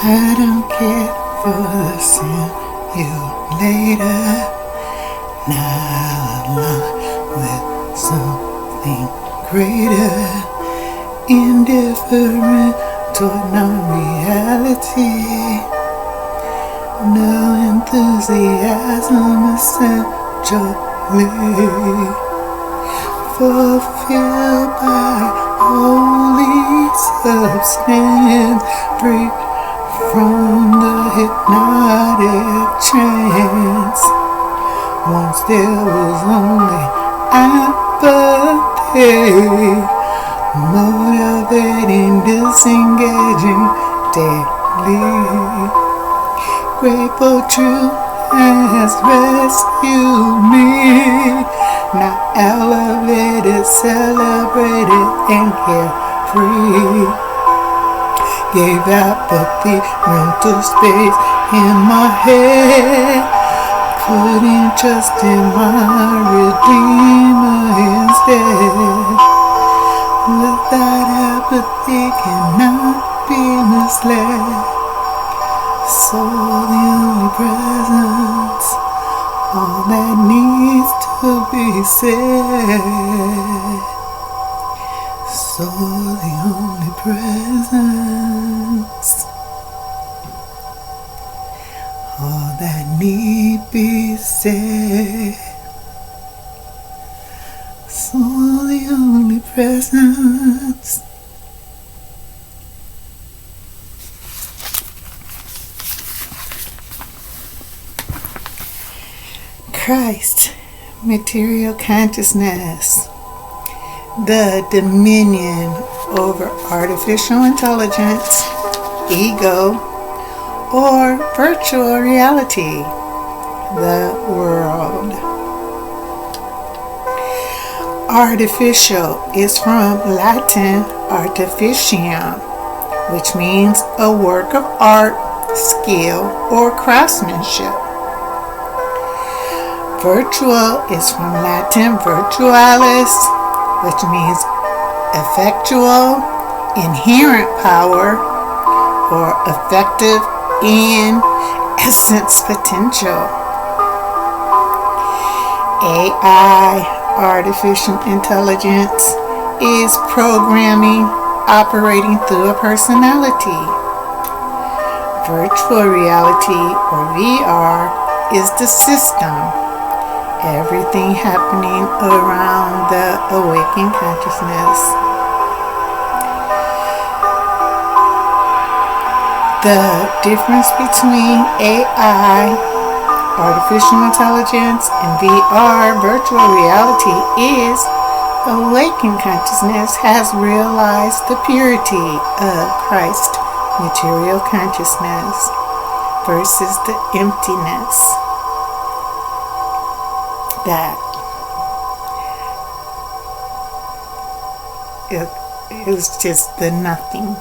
I don't care for the simulator. Now along with something greater, indifferent toward non-reality. No enthusiasm essentially fulfilled by holy substance, free from the hypnotic trance. Once there was only apathy, motivating, disengaging daily. Grateful truth has rescued me, now elevated, celebrated, and carefree. Gave apathy mental space in my head, putting trust in my Redeemer instead. Without apathy cannot be misled. So the only presence, all that needs to be said. So the only presence, all that need be said. So the only presence. Christ, material consciousness, the dominion over artificial intelligence, ego, or virtual reality, the world. Artificial is from Latin artificium, which means a work of art, skill, or craftsmanship. Virtual is from Latin virtualis, which means effectual, inherent power, or effective in essence potential. AI, artificial intelligence, is programming operating through a personality. Virtual reality, or VR, is the system. Everything happening around the awakened consciousness. The difference between AI, artificial intelligence, and VR, virtual reality, is awakened consciousness has realized the purity of Christ, material consciousness, versus the emptiness that it is just the nothing.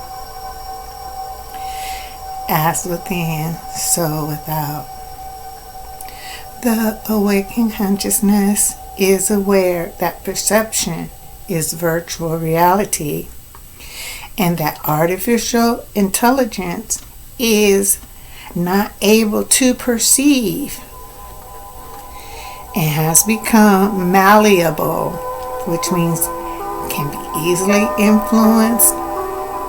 As within, so without. The awakened consciousness is aware that perception is virtual reality and that artificial intelligence is not able to perceive and has become malleable, which means can be easily influenced,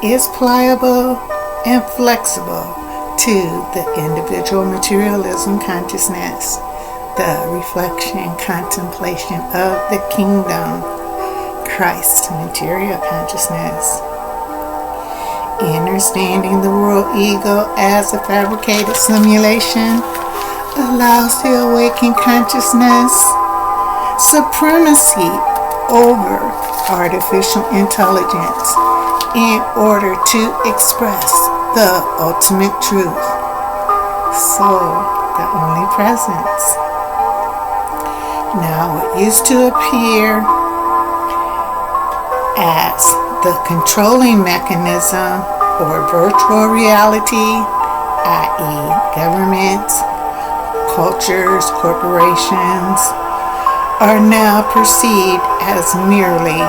is pliable and flexible to the individual materialism consciousness, the reflection, contemplation of the kingdom, Christ, material consciousness. Understanding the world ego as a fabricated simulation allows the awakened consciousness supremacy over artificial intelligence in order to express the ultimate truth. So, the only presence. Now, what used to appear as the controlling mechanism or virtual reality, i.e. governments, cultures, corporations, are now perceived as merely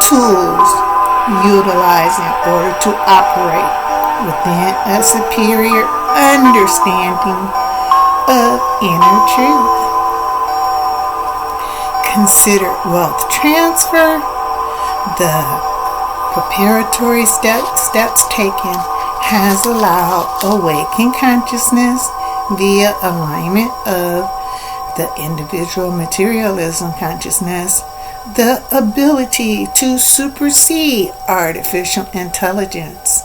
tools utilized in order to operate within a superior understanding of inner truth. Consider wealth transfer. The preparatory steps taken has allowed awakened consciousness via alignment of the individual materialism consciousness the ability to supersede artificial intelligence,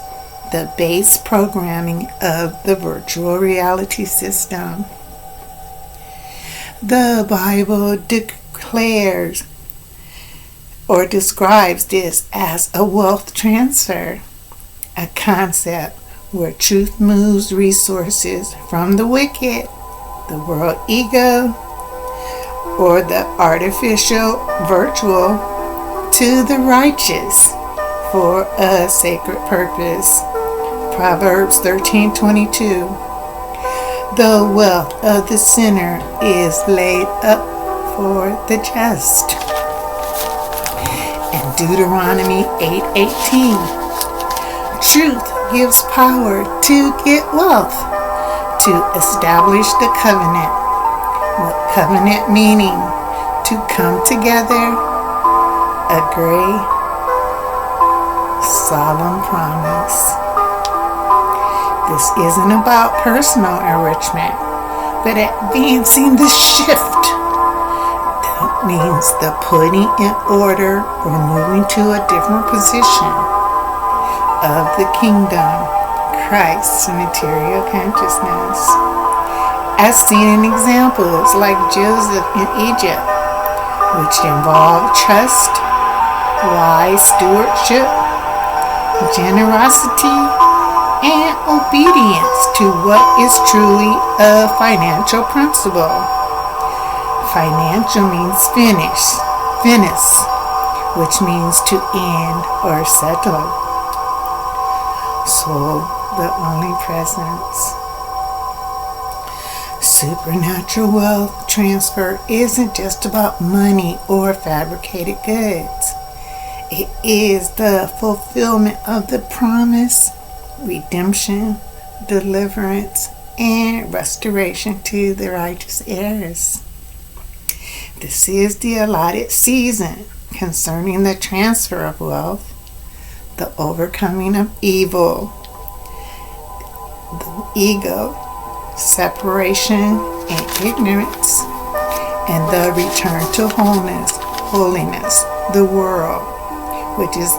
the base programming of the virtual reality system. The Bible declares or describes this as a wealth transfer, a concept where truth moves resources from the wicked, the world ego, or the artificial virtual to the righteous for a sacred purpose. Proverbs 13:22. The wealth of the sinner is laid up for the just. And Deuteronomy 8:18. Truth gives power to get wealth, to establish the covenant. What covenant meaning? To come together, agree, solemn promise. This isn't about personal enrichment, but advancing the shift. That means the putting in order or moving to a different position of the kingdom, Christ's material consciousness. As seen in examples like Joseph in Egypt, which involved trust, wise stewardship, generosity, and obedience to what is truly a financial principle. Financial means finis, which means to end or settle. So, the only presence. Supernatural wealth transfer isn't just about money or fabricated goods. It is the fulfillment of the promise, redemption, deliverance, and restoration to the righteous heirs. This is the allotted season concerning the transfer of wealth, the overcoming of evil, the ego, separation and ignorance, and the return to holiness, the world, which is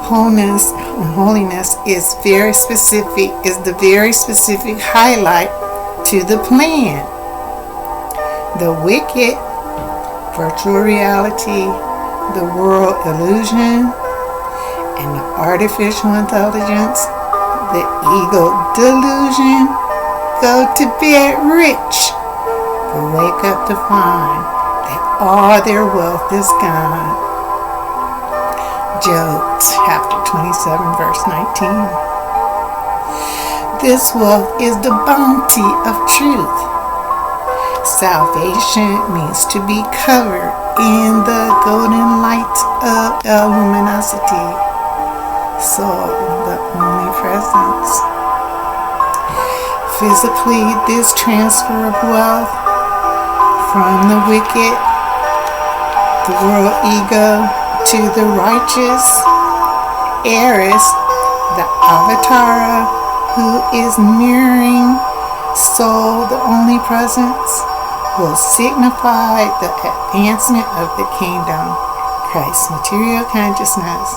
wholeness and holiness is the very specific highlight to the plan. The wicked, virtual reality, the world illusion, and the artificial intelligence, the ego delusion, go to bed rich, but wake up to find that all their wealth is gone. Job chapter 27 verse 19. This wealth is the bounty of truth. Salvation means to be covered in the golden light of luminosity. So the only presence. Physically, this transfer of wealth from the wicked, the world ego, to the righteous heiress, the avatar, who is mirroring soul, the only presence, will signify the advancement of the kingdom, Christ's material consciousness,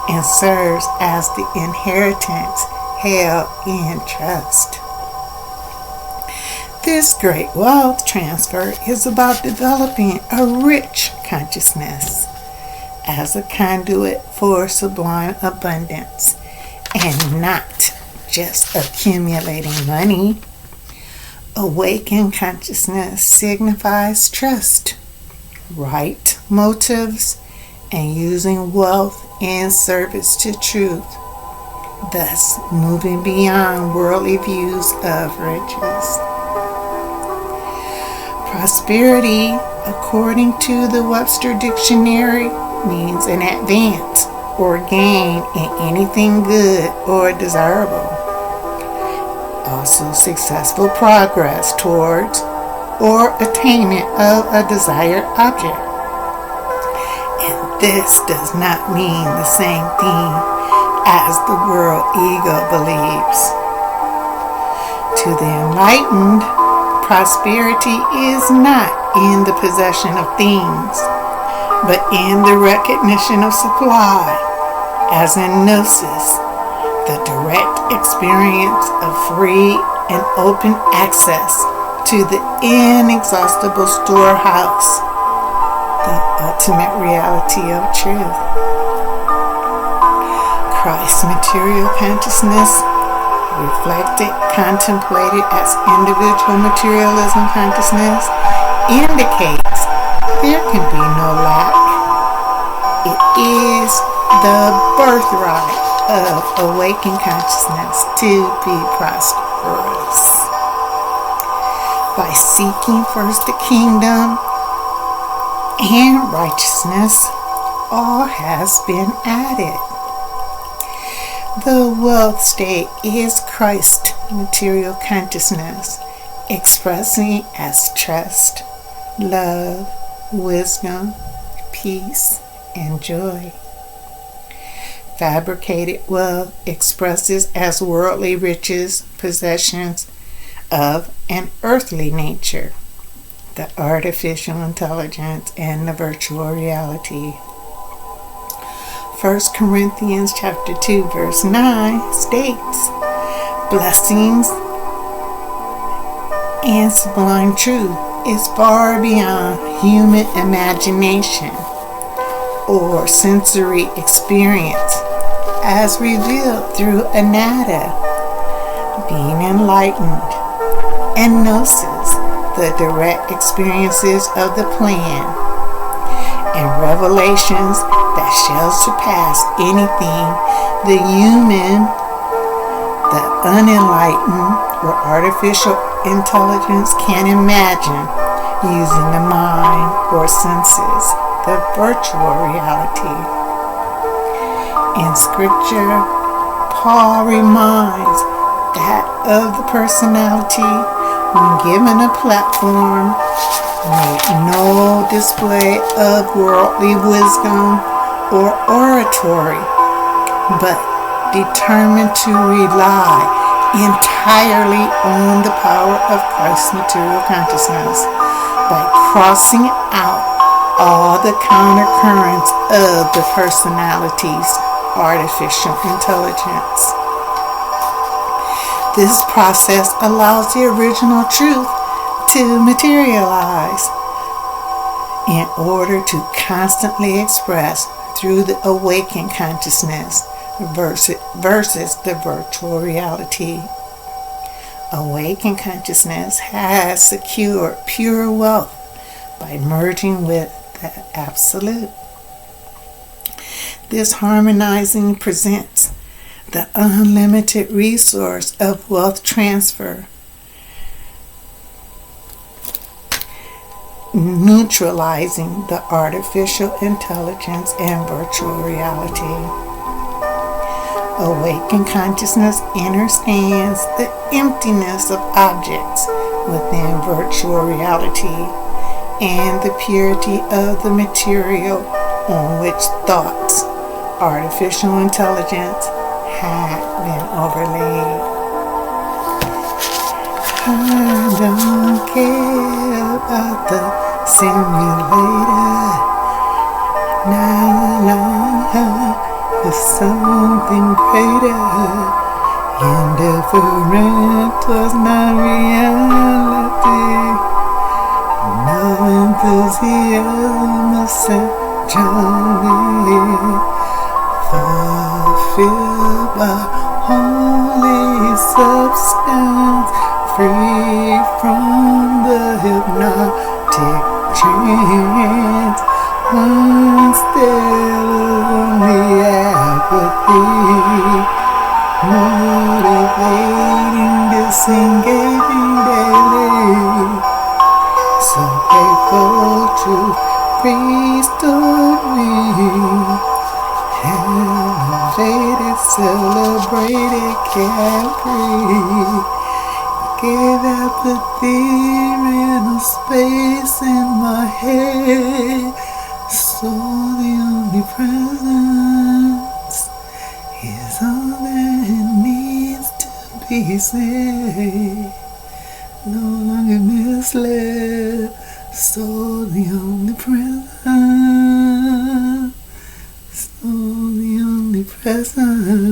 and serves as the inheritance held in trust. This great wealth transfer is about developing a rich consciousness as a conduit for sublime abundance, and not just accumulating money. Awakened consciousness signifies trust, right motives, and using wealth in service to truth, thus moving beyond worldly views of riches. Prosperity, according to the Webster Dictionary, means an advance or gain in anything good or desirable. Also, successful progress towards or attainment of a desired object. And this does not mean the same thing as the world ego believes. To the enlightened, prosperity is not in the possession of things, but in the recognition of supply, as in gnosis, the direct experience of free and open access to the inexhaustible storehouse, the ultimate reality of truth. Christ's material consciousness, reflected, contemplated as individual materialism consciousness, indicates there can be no lack. It is the birthright of awakened consciousness to be prosperous. By seeking first the kingdom and righteousness, all has been added. The wealth state is Christ's material consciousness, expressing as trust, love, wisdom, peace, and joy. Fabricated wealth expresses as worldly riches, possessions of an earthly nature, the artificial intelligence, and the virtual reality. 1 Corinthians chapter 2 verse 9 states, blessings and sublime truth is far beyond human imagination or sensory experience as revealed through anatta, being enlightened, and gnosis, the direct experiences of the plan, and revelations that shall surpass anything the human, the unenlightened, or artificial intelligence can imagine using the mind or senses, the virtual reality. In Scripture, Paul reminds that of the personality when given a platform, make no display of worldly wisdom or oratory, but determined to rely entirely on the power of Christ's material consciousness by crossing out all the countercurrents of the personality's artificial intelligence. This process allows the original truth to materialize in order to constantly express through the awakened consciousness versus the virtual reality. Awakened consciousness has secured pure wealth by merging with the Absolute. This harmonizing presents the unlimited resource of wealth transfer, neutralizing the artificial intelligence and virtual reality. Awakened consciousness understands the emptiness of objects within virtual reality and the purity of the material on which thoughts, artificial intelligence, had been overlaid. I don't care about the simulator. Now is something greater. Indifferent was not reality. No enthusiasm of journey. Fulfilled by holy substance, free from the hypnotic trance. Once there only apathy, motivating, disengaging daily. So grateful to restore me. Elevated, celebrated, carefree. Gave apathy a space in my head. So the omnipresence is all that needs to be said. No longer misled. So the omnipresence. So the omnipresence.